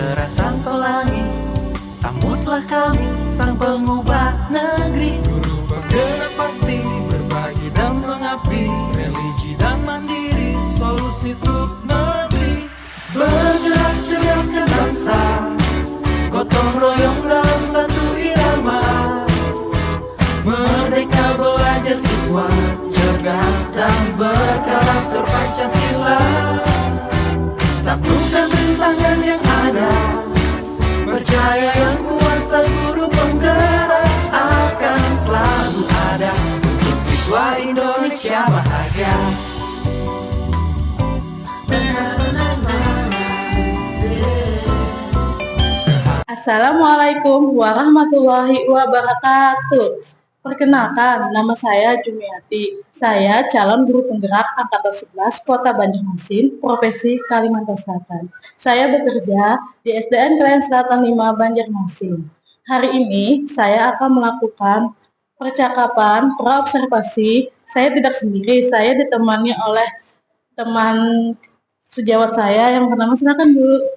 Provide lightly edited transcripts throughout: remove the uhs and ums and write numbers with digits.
Sang pelangi, sambutlah kami, sang pengubah negeri. Guru penggerak pasti, berbagi dan mengabdi, religi dan mandiri, solusi untuk negeri. Bergerak cerdaskan bangsa, gotong royong dalam satu irama. Merdeka belajar siswa, cerdas dan berkarakter Pancasila. Taklukkan rintangan yang ada, percaya yang kuasa guru penggerak akan selalu ada untuk siswa Indonesia bahagia. Assalamualaikum warahmatullahi wabarakatuh. Perkenalkan, nama saya Jumiati. Saya calon guru penggerak angkatan 11 Kota Banjarmasin, Provinsi Kalimantan Selatan. Saya bekerja di SDN Klien Selatan 5 Banjarmasin. Hari ini saya akan melakukan percakapan praobservasi. Saya tidak sendiri, saya ditemani oleh teman sejawat saya yang bernama, silakan Bu.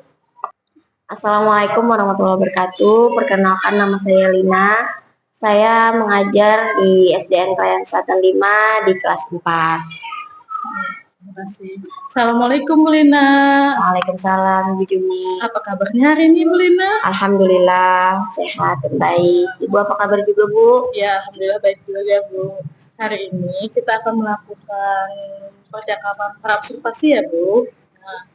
Assalamualaikum warahmatullahi wabarakatuh. Perkenalkan, nama saya Lina. Saya mengajar di SDN Klien Selatan 5 di kelas 4. Terima kasih. Assalamualaikum Bu Lina. Waalaikumsalam Bu Jumi. Apa kabarnya hari ini Bu Lina? Alhamdulillah sehat dan baik. Ibu apa kabar juga Bu? Ya, alhamdulillah baik juga ya Bu. Hari ini kita akan melakukan percakapan praobservasi ya Bu. Nah,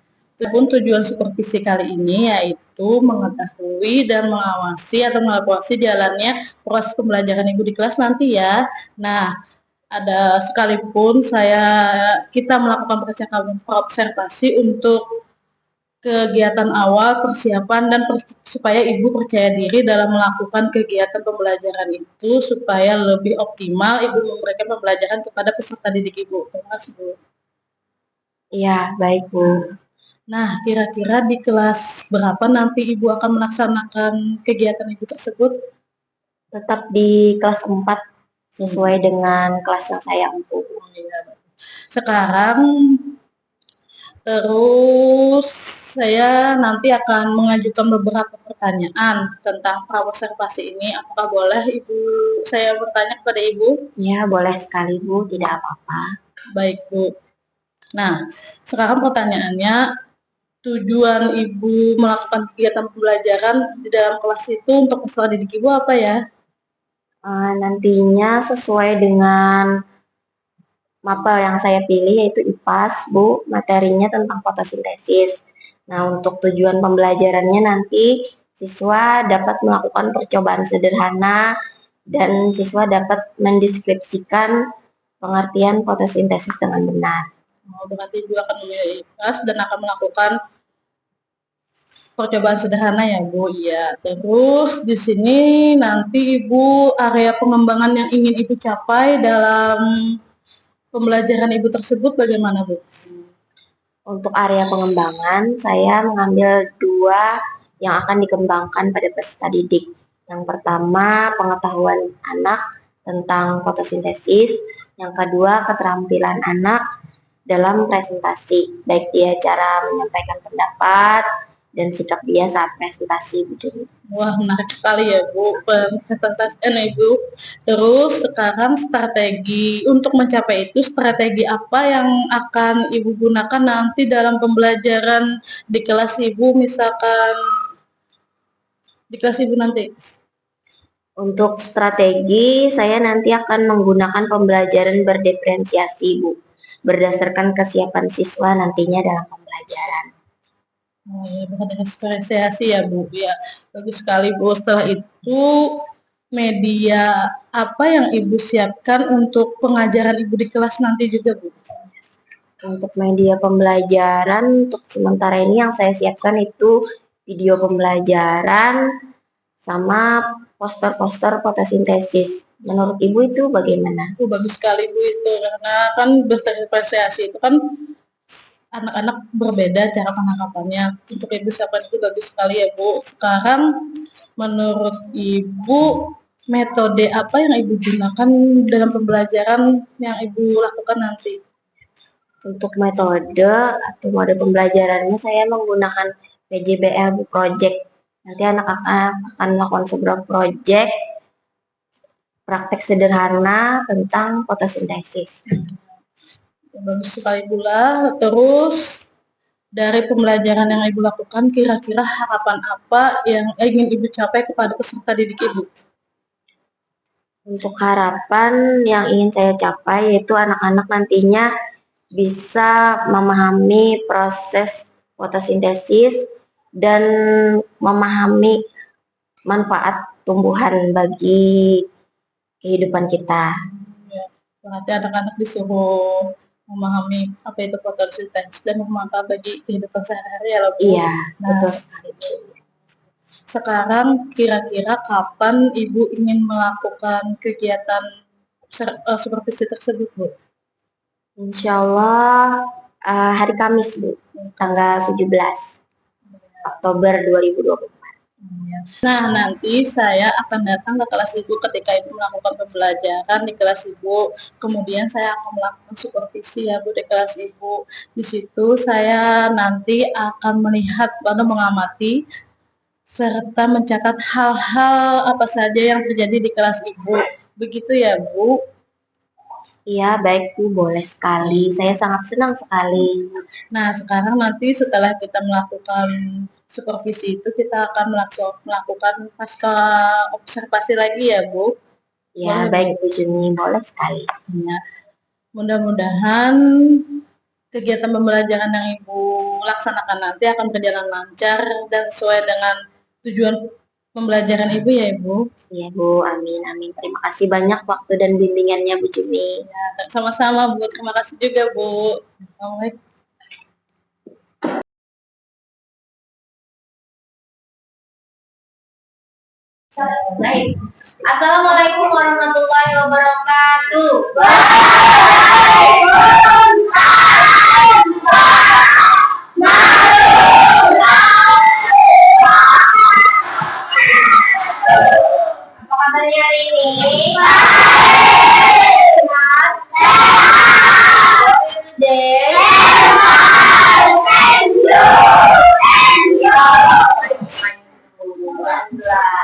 tujuan supervisi kali ini yaitu mengetahui dan mengawasi atau mengawasi jalannya proses pembelajaran Ibu di kelas nanti ya. Nah, ada sekalipun kita melakukan percakapan praobservasi untuk kegiatan awal, persiapan, dan supaya Ibu percaya diri dalam melakukan kegiatan pembelajaran itu supaya lebih optimal Ibu memberikan pembelajaran kepada peserta didik Ibu. Terima kasih Bu. Iya, baik Bu. Nah, kira-kira di kelas berapa nanti Ibu akan melaksanakan kegiatan Ibu tersebut? Tetap di kelas 4 sesuai dengan kelas yang saya empu. Sekarang terus saya nanti akan mengajukan beberapa pertanyaan tentang praobservasi ini. Apakah boleh saya bertanya kepada Ibu? Ya, boleh sekali Bu, tidak apa-apa. Baik Bu. Nah, sekarang pertanyaannya, tujuan Ibu melakukan kegiatan pembelajaran di dalam kelas itu untuk peserta didik Ibu apa ya? Nantinya sesuai dengan mapel yang saya pilih yaitu IPAS Bu, materinya tentang fotosintesis. Nah, untuk tujuan pembelajarannya nanti siswa dapat melakukan percobaan sederhana dan siswa dapat mendeskripsikan pengertian fotosintesis dengan benar. Berarti Ibu akan memilih IPAS dan akan melakukan percobaan sederhana ya Bu. Iya. Terus di sini nanti Ibu area pengembangan yang ingin Ibu capai dalam pembelajaran Ibu tersebut bagaimana Bu? Untuk area pengembangan saya mengambil 2 yang akan dikembangkan pada peserta didik. Yang pertama pengetahuan anak tentang fotosintesis, yang kedua keterampilan anak dalam presentasi, baik dia cara menyampaikan pendapat dan sikap dia saat presentasi Bu Juni. Wah, menarik sekali ya Bu presentasinya Ibu. Terus sekarang strategi untuk mencapai itu, strategi apa yang akan Ibu gunakan nanti dalam pembelajaran di kelas Ibu, misalkan di kelas Ibu nanti? Untuk strategi saya nanti akan menggunakan pembelajaran berdiferensiasi Bu, berdasarkan kesiapan siswa nantinya dalam pembelajaran. Oh ya, diferensiasi ya Bu. Ya, bagus sekali Bu. Setelah itu media apa yang Ibu siapkan untuk pengajaran Ibu di kelas nanti juga Bu? Untuk media pembelajaran untuk sementara ini yang saya siapkan itu video pembelajaran sama poster-poster fotosintesis. Menurut Ibu itu bagaimana? Bagus sekali Bu itu, karena kan berdiferensiasi itu kan anak-anak berbeda cara penangkapannya. Untuk Ibu siapkan itu bagus sekali ya Bu. Sekarang menurut Ibu metode apa yang Ibu gunakan dalam pembelajaran yang Ibu lakukan nanti? Untuk metode atau mode pembelajarannya saya menggunakan PJBL project. Nanti anak-anak akan melakukan sebuah project praktek sederhana tentang fotosintesis. Bagus sekali pula. Terus dari pembelajaran yang Ibu lakukan, kira-kira harapan apa yang ingin Ibu capai kepada peserta didik Ibu? Untuk harapan yang ingin saya capai yaitu anak-anak nantinya bisa memahami proses fotosintesis dan memahami manfaat tumbuhan bagi kehidupan kita. Berarti anak-anak disuruh memahami apa itu fotosintesis dan bermanfaat bagi kehidupan sehari-hari ya, Bu? Iya, Nah, betul sekali. sekarang kira-kira kapan Ibu ingin melakukan kegiatan supervisi tersebut, Bu? Insya Allah hari Kamis, Bu, tanggal 17 Oktober 2024. Nah, nanti saya akan datang ke kelas Ibu ketika Ibu melakukan pembelajaran di kelas Ibu. Kemudian saya akan melakukan supervisi ya, Bu, di kelas Ibu. Di situ saya nanti akan melihat dan mengamati serta mencatat hal-hal apa saja yang terjadi di kelas Ibu. Begitu ya, Bu? Iya, baik Bu, boleh sekali. Saya sangat senang sekali. Nah, sekarang nanti setelah kita melakukan supervisi itu, kita akan melakukan pasca observasi lagi ya, Bu? Ya, Boleh, baik Bu. Bu Juni, boleh sekali. Ya. Mudah-mudahan kegiatan pembelajaran yang Ibu laksanakan nanti akan berjalan lancar dan sesuai dengan tujuan pembelajaran Ibu ya, Ibu. Iya Bu, amin, amin. Terima kasih banyak waktu dan bimbingannya Bu Juni. Ya, sama-sama Bu, terima kasih juga Bu. Assalamualaikum. Baik. Assalamualaikum warahmatullahi wabarakatuh. Apa kabarnya hari ini?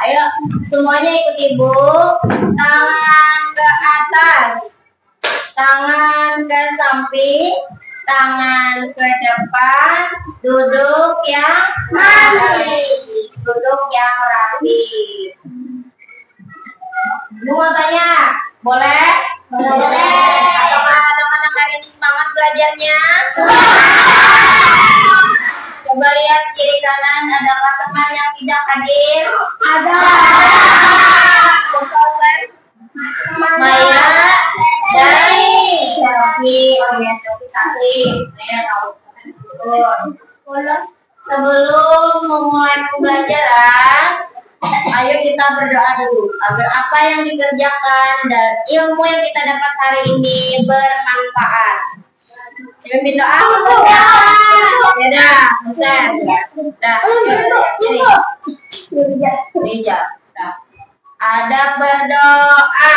Ayo, semuanya ikut Ibu. Tangan ke atas, tangan ke samping, tangan ke depan, duduk yang rapi. Duduk yang rapi. Ibu mau tanya, boleh? Boleh. Apakah anak-anak hari ini semangat belajarnya? Coba lihat kiri kanan, adakah teman yang tidak hadir? Ada. Maya dari Selvi. Oh ya, Selvi Sakti. Maya tahu. Sebelum memulai pembelajaran, ayo kita berdoa dulu agar apa yang dikerjakan dan ilmu yang kita dapat hari ini bermanfaat. Pimpin doa. Ya dah, Husen. Dah, sini. Meja. Dah. Adab berdoa.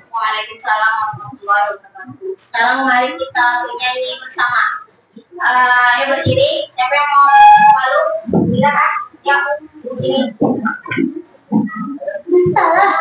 Waalaikumsalam warahmatullahi wabarakatuh. Sekarang mari kita menyanyi bersama. Ayo berdiri. Siapa yang mau malu? Kita kan? Ya, di sini. Salah.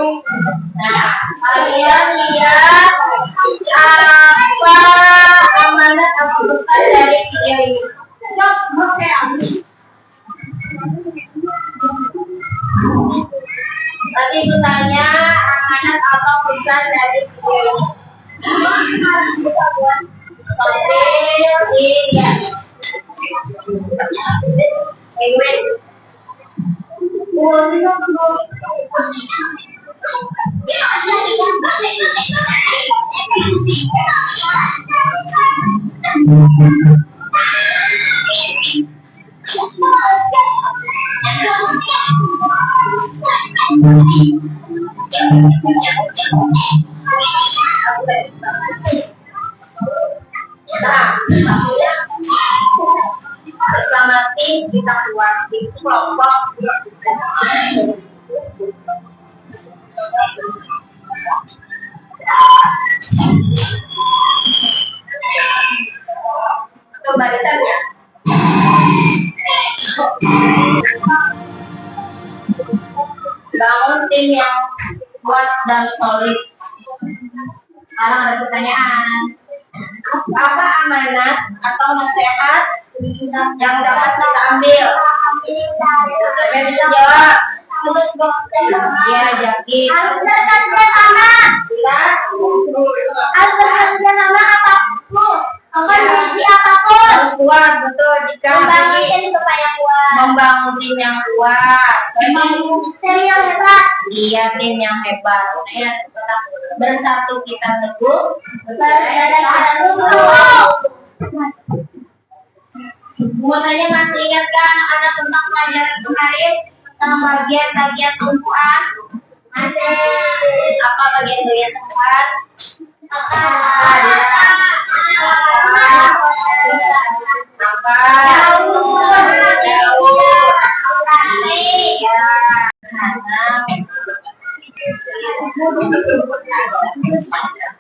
Nah, kalian lihat apa amanat atau pesan dari video ini? Tadi bertanya amanat atau pesan dari video ini. Bersama tim kita buat tim kelompok. Atau barisannya. Bangun tim yang kuat dan solid. Sekarang ada pertanyaan. Apa amanat atau nasihat yang dapat kita ambil? Siapa yang bisa jawab? Iya, Jaki. Harus bekerja sama. Harus bekerja sama apapun. Kondisi apapun. Harus kuat, betul. Jika membangun tim supaya kuat. Membangun tim yang kuat. Membangun tim yang hebat. Iya, tim yang hebat. Bersatu kita teguh. Bersatu kita teguh. Mau tanya, masih ingat kan anak-anak tentang pelajaran kemarin tentang bagian-bagian tumbuhan? Apa bagian-bagian tumbuhan?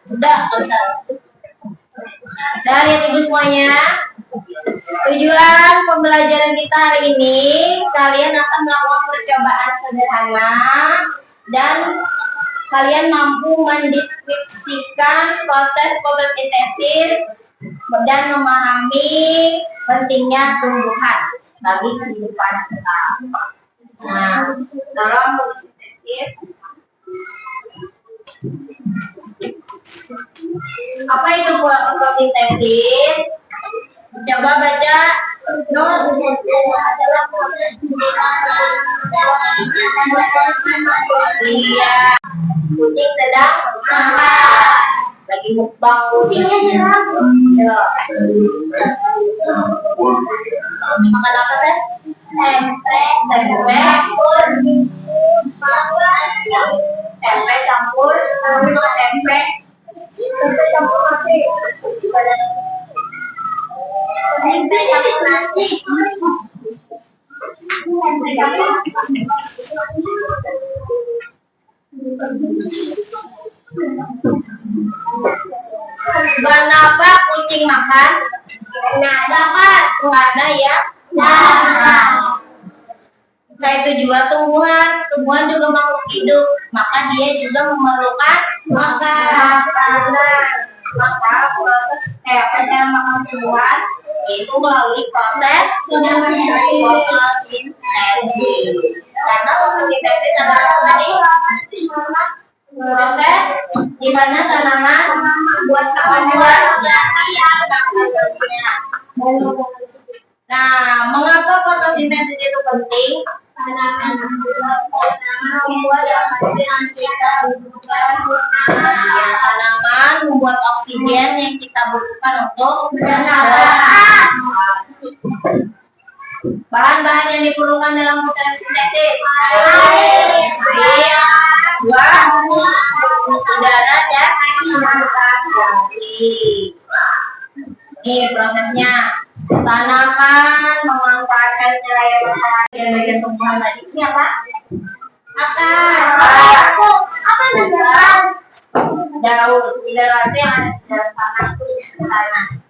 Sudah, dan lihat ibu semuanya. Tujuan pembelajaran kita hari ini, kalian akan melakukan percobaan sederhana dan kalian mampu mendeskripsikan proses fotosintesis dan memahami pentingnya tumbuhan bagi kehidupan kita. Nah, dalam fotosintesis, apa itu fotosintesis? Coba baca. Adalah proses iya. Kucing sedang lagi mukbang kucing. Makan apa sih? Tempe campur tempe campur nasi. Kenapa kucing makan? Nah, dapat karena ya. Nah, kayak itu juga tumbuhan juga makhluk hidup, maka dia juga memerlukan makanan. Maka proses cara makan tumbuhan itu melalui proses fotosintesis. Karena fotosintesis adalah tadi proses di mana tanaman membuat tumbuhan. Nah, mengapa fotosintesis itu penting? Tanaman membuat oksigen yang kita butuhkan untuk bernafas. Bahan-bahan yang diperlukan dalam fotosintesis: air, udara, dan matahari. Ini prosesnya. Tanaman memanfaatkan cahaya matahari. Bagian tumbuhan tadi ini apa? Akar. Apa daun? Daun. Mineral yang ada di dalam tanah itu disebut tanah.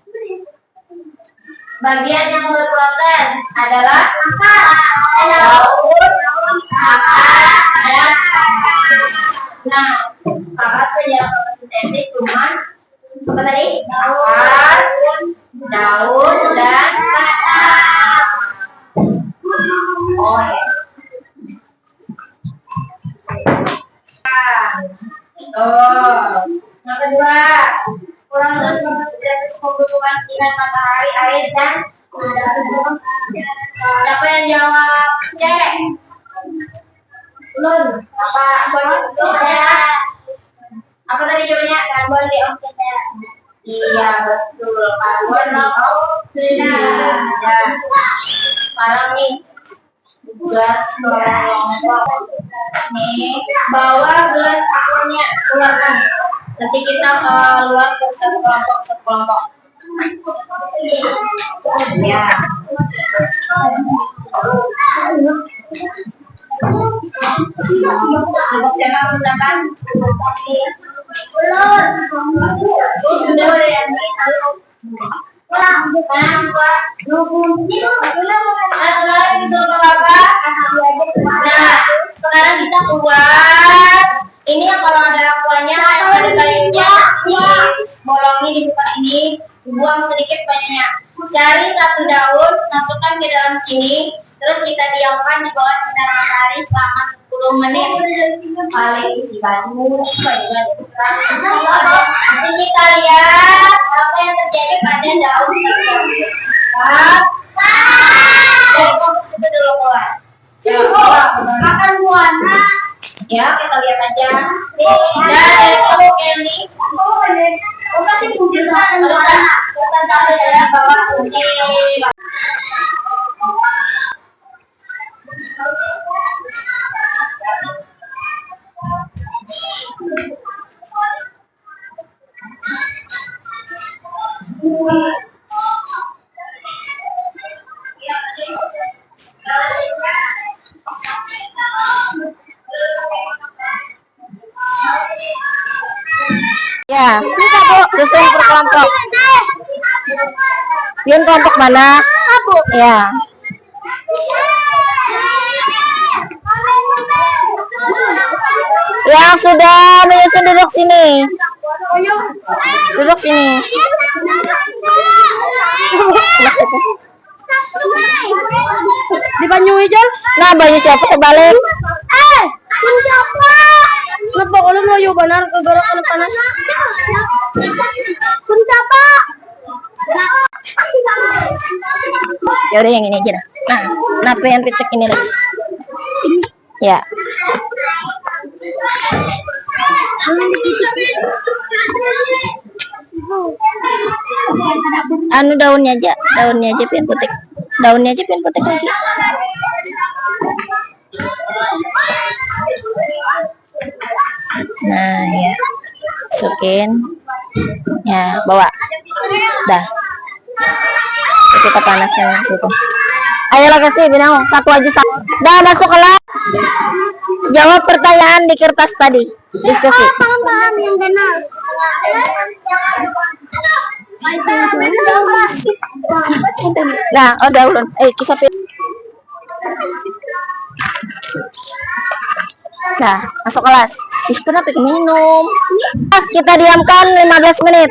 Bagian yang berproses adalah akar, daun, akar, dan Nah, kakak penjara fotosintesis cuman apa tadi? Daun, dan batang. Oh ya. Tuh. Yang kedua, proses fotosintesis membutuhkan sinar matahari, air, dan udara. Siapa yang jawab? C. Belum. Apa? Tidak. Apa tadi jawabannya? Karbon dioksida. Iya, betul. Karbon dioksida. Sekarang nih, tugas kelompok. Nih, bawa gelas akurnya, keluarkan. Nanti kita keluar ke satu kelompok. Ya. Kelompok siapa menggunakan? Sekarang kita keluar. Ini yang kalau ada kuahnya, ada kayunya, bolongnya dibuka sini, dibuang sedikit banyak. Cari satu daun, masukkan ke dalam sini, terus kita diamkan di bawah sinar matahari selama 10 menit. Paling isi baju. Nanti kita lihat apa yang terjadi pada daun tersebut. Dari kompos itu dulu keluar. Makan buahnya. Ya, kita lihat aja. Dan dari kelompok ini, pasti kumpul kita sampai dari bawah ini. Ya, susun per kelompok. Pian kelompok mana? Ya. Yang sudah menyusun duduk sini. Duduk sini. Di banyu hijau. Nah, banyu siapa terbalik? Siapa? Kenapa kalau mau yuk benar kegerakan panas? Siapa? Ya udah yang ini aja dah. Nah, kenapa yang titik ini lagi? Ya. Anu daunnya aja pian putih. Daunnya aja pian putih lagi. Nah, ya. Masukin. Ya, bawa. Dah. Kita panasin di situ. Ayolah kasih Binau, satu aja satu. Dah masuk kelas. Jawab pertanyaan di kertas tadi. Diskusi. Tangan yang benar. Nah, udah ulun. Kisah. Nah, masuk kelas. Kenapa minum? Kelas kita diamkan 15 menit.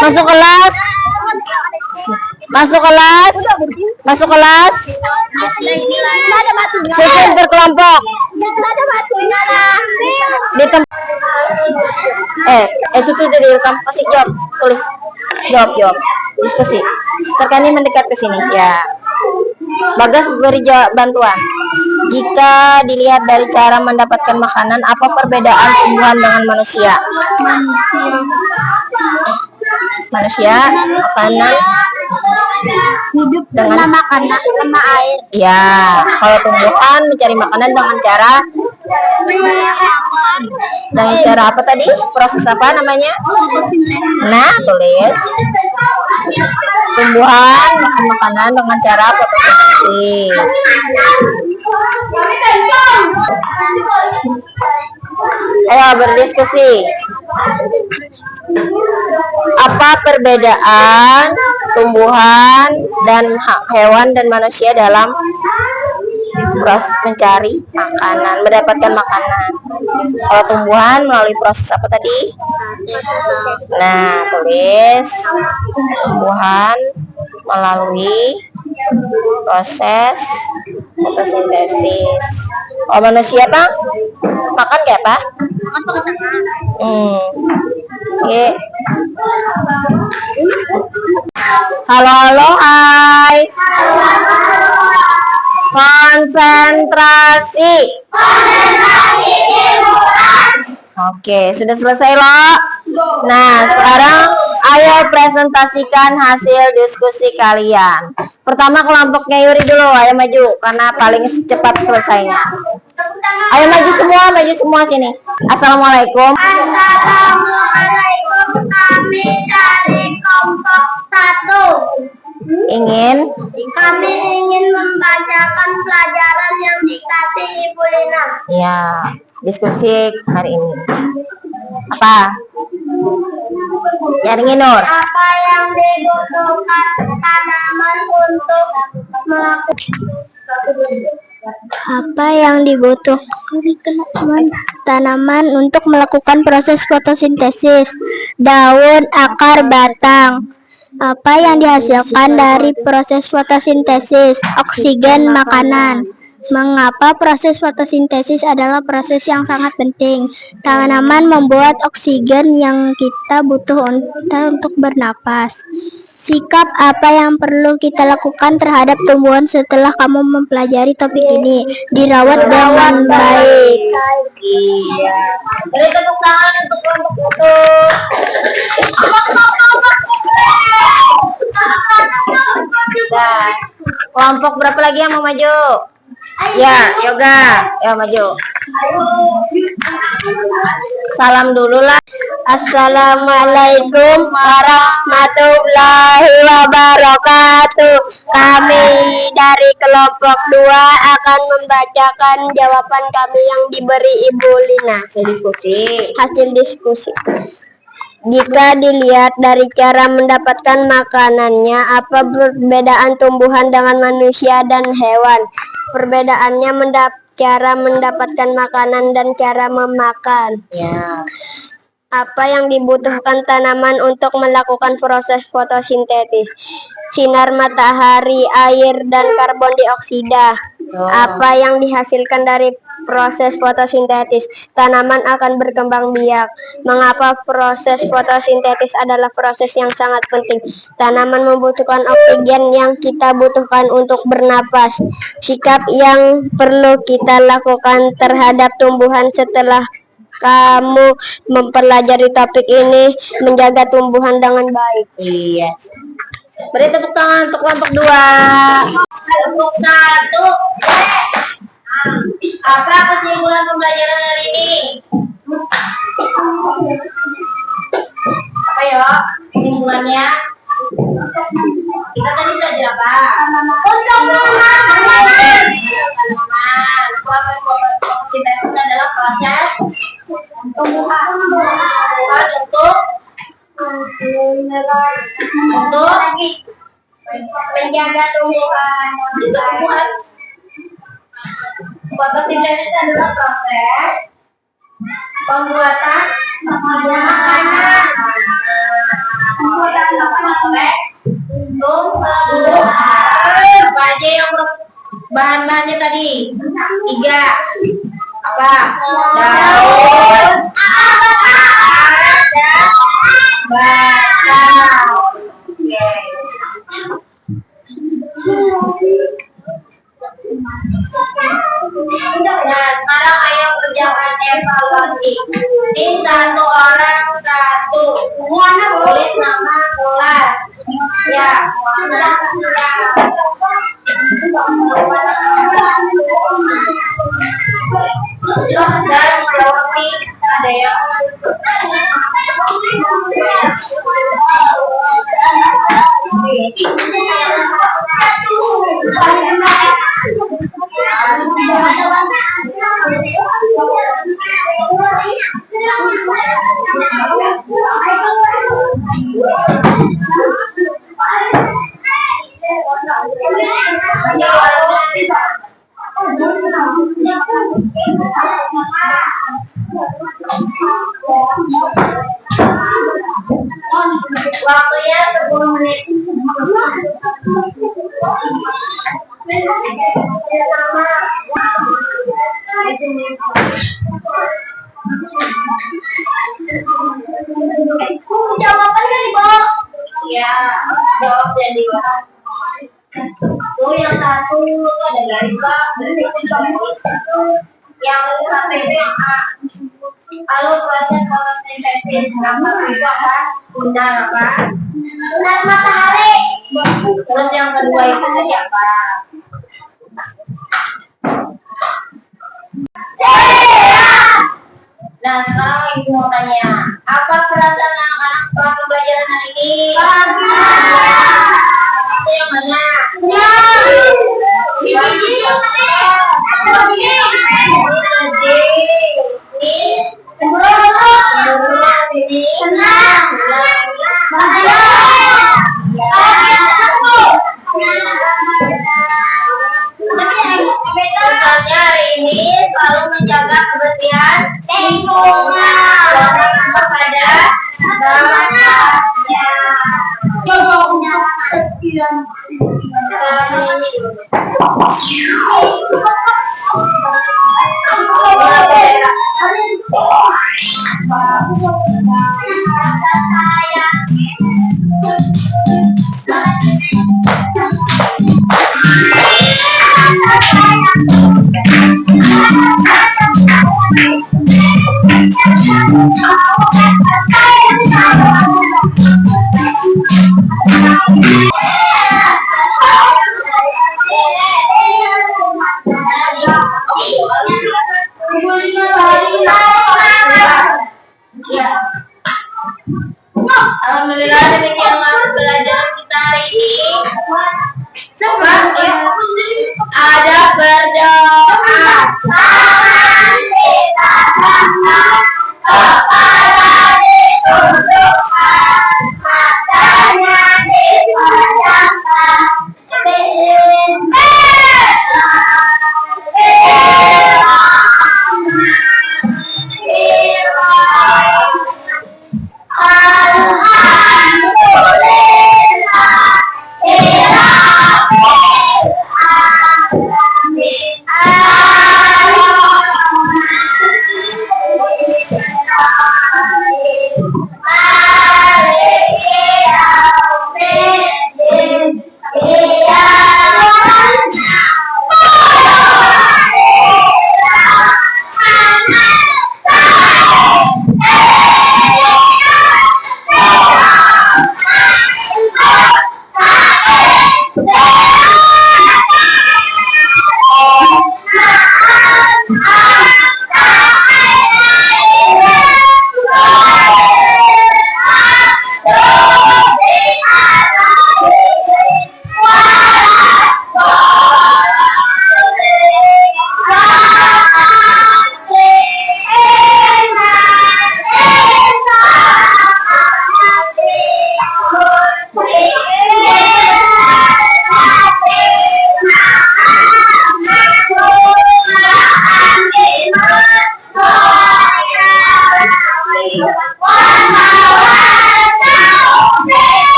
Masuk kelas. Masuk kelas. Masuk kelas. Susun berkelompok. Di tempat. Itu tuh direkam. Kasih jawab. Tulis. Jawab. Diskusi. Terkani mendekat ke sini. Ya. Bagas beri bantuan. Jika dilihat dari cara mendapatkan makanan, apa perbedaan tumbuhan dengan manusia? Manusia makanan Hidup dengan makanan sama air. Ya, kalau tumbuhan mencari makanan dengan cara apa tadi? Proses apa namanya? Nah, tulis. Tumbuhan makan makanan dengan cara fotosintesis. Ayo berdiskusi. Apa perbedaan tumbuhan dan hewan dan manusia dalam proses mencari makanan, mendapatkan makanan? Kalau tumbuhan melalui proses apa tadi? Nah, tulis tumbuhan melalui proses fotosintesis. Kalau manusia Pak, makan nggak Pak? Oke. Halo, hai. Konsentrasi. Oke, sudah selesai loh. Nah, sekarang ayo presentasikan hasil diskusi kalian. Pertama kelompoknya Yuri dulu, ayo maju karena paling cepat selesainya. Ayo maju semua sini. Assalamualaikum. Assalamualaikum, kami dari kelompok 1. Kami ingin membacakan pelajaran yang dikasih Ibu Lina. Ya, diskusi hari ini. Apa? Yaringin Nur. Apa yang dibutuhkan tanaman untuk melakukan proses fotosintesis? Daun, akar, batang. Apa yang dihasilkan dari proses fotosintesis? Oksigen, makanan. Mengapa proses fotosintesis adalah proses yang sangat penting? Tanaman membuat oksigen yang kita butuh untuk bernapas. Sikap apa yang perlu kita lakukan terhadap tumbuhan setelah kamu mempelajari topik ini? Dirawat dengan baik. Iya. Beri tepuk tangan untuk kelompok itu. Nah, kelompok berapa lagi yang mau maju? Ya, yoga, ya maju. Salam dulu lah. Assalamualaikum warahmatullahi wabarakatuh. Kami dari kelompok 2 akan membacakan jawaban kami yang diberi Ibu Lina. Hasil diskusi. Jika dilihat dari cara mendapatkan makanannya, apa perbedaan tumbuhan dengan manusia dan hewan? Perbedaannya cara mendapatkan makanan dan cara memakan. Ya. Apa yang dibutuhkan tanaman untuk melakukan proses fotosintesis? Sinar matahari, air, dan karbon dioksida. Apa yang dihasilkan dari proses fotosintesis? Tanaman akan berkembang biak. Mengapa proses fotosintesis adalah proses yang sangat penting? Tanaman membutuhkan oksigen yang kita butuhkan untuk bernapas. Sikap yang perlu kita lakukan terhadap tumbuhan setelah kamu mempelajari topik ini, menjaga tumbuhan dengan baik. Iya. Beri tepuk tangan untuk kelompok 2. Kelompok 1. Apa kesimpulan pembelajaran hari ini? Apa ya kesimpulannya? Kita tadi belajar apa? Untuk tanaman. Proses fotosintesis adalah proses Tumbuhan untuk menjaga tumbuhan. Fotosintesis adalah proses pembuatan Makanan. Apa aja yang bahan-bahannya tadi? 3. Apa? Daun, akar, dan batang. Nah, sekarang ayo kerjakan evaluasi. Ini 1 orang 1. Tulis nama kelas. Ya, dan berarti ada yang jawab yang di bawah. Tuh yang satu tuh ada garis bawah, berarti itu tulis itu yang sampai itu yang A. Lalu proses fotosintesis, apa itu apa? Sinar apa? Sinar matahari. Terus yang kedua itu tadi apa? Nah, sekarang ibu mau tanya, apa perasaan anak-anak setelah pembelajaran hari ini? Bahagia. Itu yang mana? Pesannya hari ini selalu menjaga kebersihan lingkungan kepada bangsa. Alhamdulillah demikianlah pembelajaran kita hari ini. Semakin ada berdoa. Tangan kita angkat, kepala ditundukkan, matanya dipejamkan.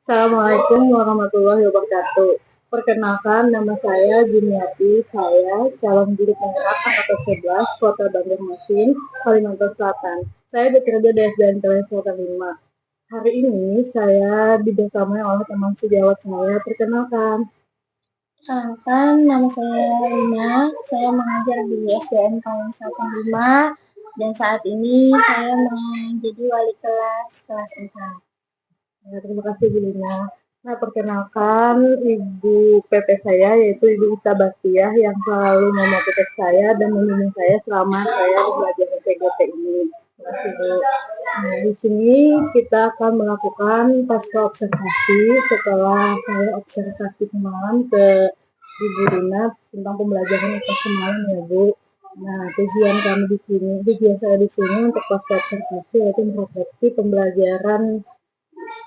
Assalamualaikum warahmatullahi wabarakatuh. Perkenalkan, nama saya Juniati. Saya calon guru penggerak angkatan 11 Kota Banjarmasin, Kalimantan Selatan. Saya bekerja di SDN Selatan 5. Hari ini saya dibersamai oleh teman sejawat saya. Perkenalkan. Nama saya Lina. Saya mengajar di SDN Selatan 5. dan saat ini saya menjadi wali kelas 4. Nah, terima kasih Bu Lina. Nah, perkenalkan Ibu PP saya, yaitu Ibu Ita Bastiah, yang selalu memotivasi saya dan membimbing saya selama saya belajar PGT ini. Terima kasih Bu. Nah, di sini kita akan melakukan pasca observasi setelah saya observasi semalam ke Ibu Lina tentang pembelajaran IPA semalam ya Bu. Nah, tujuan saya di sini untuk pasca observasi yaitu merefleksi pembelajaran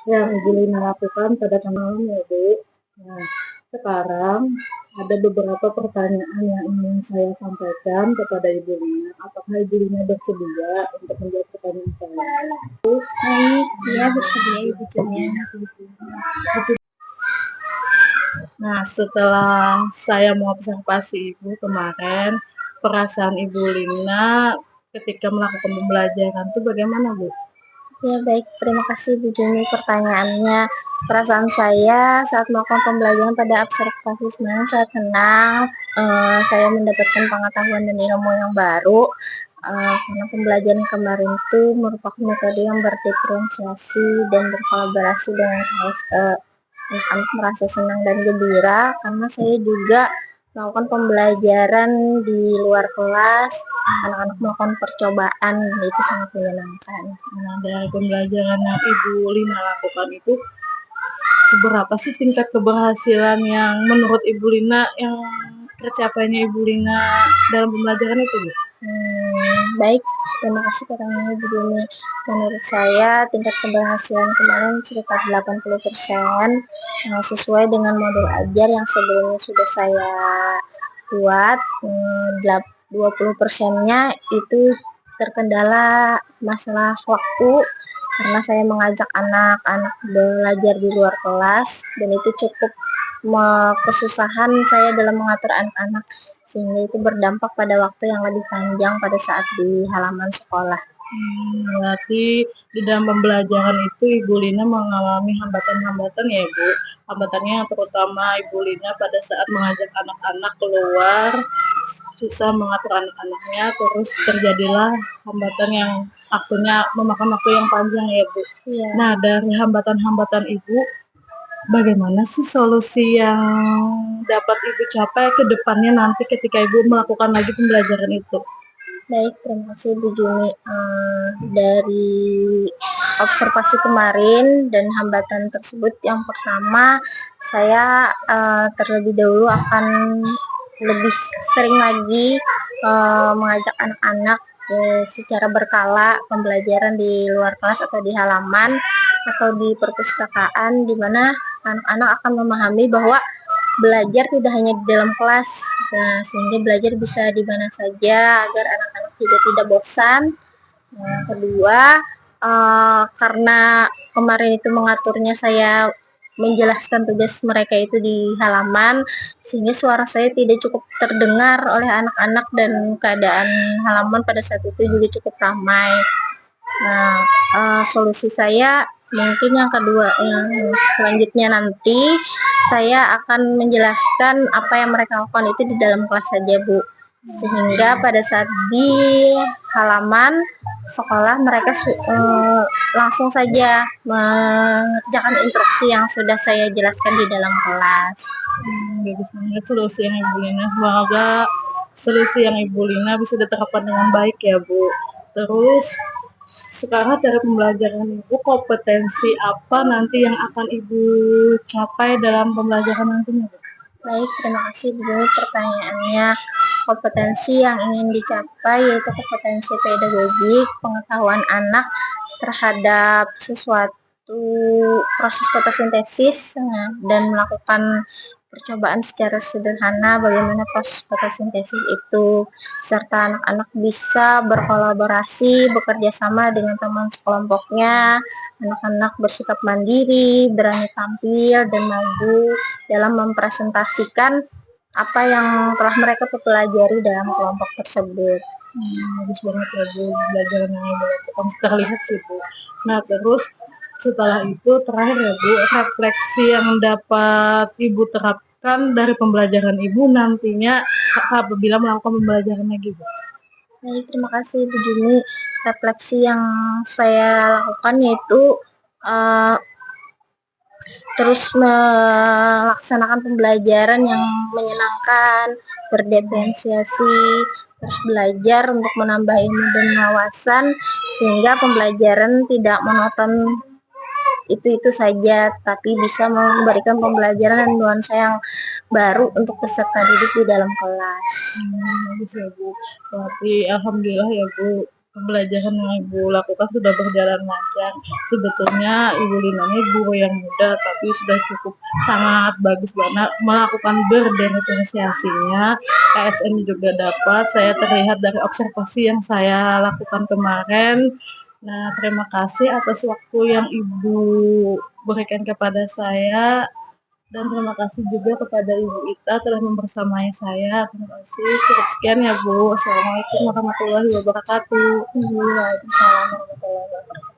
yang Ibu Lina lakukan pada tanggal malam ya Bu. Nah, sekarang ada beberapa pertanyaan yang ingin saya sampaikan kepada Ibu Lina. Apakah Ibu Lina bersedia untuk menjawab pertanyaan saya? Baik, dia bersedia Ibu Junia. Nah, setelah saya mengobservasi Ibu kemarin, perasaan Ibu Lina ketika melakukan pembelajaran itu bagaimana Bu? Ya baik, terima kasih Bu Juni pertanyaannya. Perasaan saya saat melakukan pembelajaran pada observasi semalam sangat senang. Saya mendapatkan pengetahuan dan ilmu yang baru. Karena pembelajaran kemarin itu merupakan metode yang berdiferensiasi dan berkolaborasi dengan anak-anak merasa senang dan gembira karena saya juga melakukan pembelajaran di luar kelas, anak-anak melakukan percobaan, itu sangat menyenangkan. Nah, dari pembelajaran yang Ibu Lina lakukan itu, seberapa sih tingkat keberhasilan yang menurut Ibu Lina yang tercapainya Ibu Lina dalam pembelajaran itu Bu? Baik, terima kasih pertanyaannya Bu Juni. Menurut saya tingkat keberhasilan kemarin sekitar 80%, sesuai dengan model ajar yang sebelumnya sudah saya buat. 20%-nya itu terkendala masalah waktu karena saya mengajak anak-anak belajar di luar kelas dan itu cukup kesusahan saya dalam mengatur anak-anak sehingga itu berdampak pada waktu yang lebih panjang pada saat di halaman sekolah. Berarti di dalam pembelajaran itu Ibu Lina mengalami hambatan-hambatan ya Bu? Hambatannya yang terutama Ibu Lina pada saat mengajak anak-anak keluar, susah mengatur anak-anaknya, terus terjadilah hambatan yang memakan waktu yang panjang ya Bu? Iya. Nah, dari hambatan-hambatan Ibu, bagaimana sih solusi yang dapat Ibu capai ke depannya nanti ketika Ibu melakukan lagi pembelajaran itu? Baik, terima kasih Bu Juni. Dari observasi kemarin dan hambatan tersebut, yang pertama saya terlebih dahulu akan lebih sering lagi mengajak anak-anak secara berkala pembelajaran di luar kelas atau di halaman atau di perpustakaan, di mana anak-anak akan memahami bahwa belajar tidak hanya di dalam kelas, sehingga belajar bisa di mana saja agar anak-anak juga tidak bosan. Kedua, karena kemarin itu mengaturnya saya menjelaskan tugas mereka itu di halaman, sehingga suara saya tidak cukup terdengar oleh anak-anak dan keadaan halaman pada saat itu juga cukup ramai. Nah, solusi saya mungkin yang kedua, yang selanjutnya nanti saya akan menjelaskan apa yang mereka lakukan itu di dalam kelas saja Bu, sehingga pada saat di halaman sekolah mereka langsung saja mengerjakan instruksi yang sudah saya jelaskan di dalam kelas. Bagus banget solusi yang Ibu Lina. Semoga solusi yang Ibu Lina bisa diterapkan dengan baik ya Bu. Terus sekarang dari pembelajaran Ibu, kompetensi apa nanti yang akan Ibu capai dalam pembelajaran nantinya Bu? Baik, terima kasih Bu pertanyaannya. Kompetensi yang ingin dicapai yaitu kompetensi pedagogik, pengetahuan anak terhadap sesuatu proses fotosintesis dan melakukan percobaan secara sederhana bagaimana proses fotosintesis itu, serta anak-anak bisa berkolaborasi, bekerja sama dengan teman sekelompoknya, anak-anak bersikap mandiri, berani tampil dan maju dalam mempresentasikan apa yang telah mereka pelajari dalam kelompok tersebut. Bagus banget ya Bu, pembelajaran yang Ibu lakukan terlihat sih Bu. Nah, terus setelah itu terakhir ya Bu, refleksi yang dapat Ibu terapkan dari pembelajaran Ibu nantinya apabila melakukan pembelajaran lagi Bu? Baik, terima kasih Bu Juni. Refleksi yang saya lakukan yaitu eh, terus melaksanakan pembelajaran yang menyenangkan, berdiferensiasi, terus belajar untuk menambah ilmu dan wawasan sehingga pembelajaran tidak monoton itu saja, tapi bisa memberikan pembelajaran dan nuansa yang baru untuk peserta didik di dalam kelas. Bagus ya Bu. Berarti alhamdulillah ya Bu, pembelajaran yang Ibu lakukan sudah berjalan lancar. Sebetulnya Ibu Lina ini guru yang muda, tapi sudah cukup sangat bagus banget melakukan berdiferensiasinya. KSN juga dapat. Saya terlihat dari observasi yang saya lakukan kemarin. Nah, terima kasih atas waktu yang Ibu berikan kepada saya. Dan terima kasih juga kepada Ibu Ita telah membersamai saya. Terima kasih. Cukup sekian ya Bu. Assalamualaikum warahmatullahi wabarakatuh. Waalaikumsalam warahmatullahi wabarakatuh.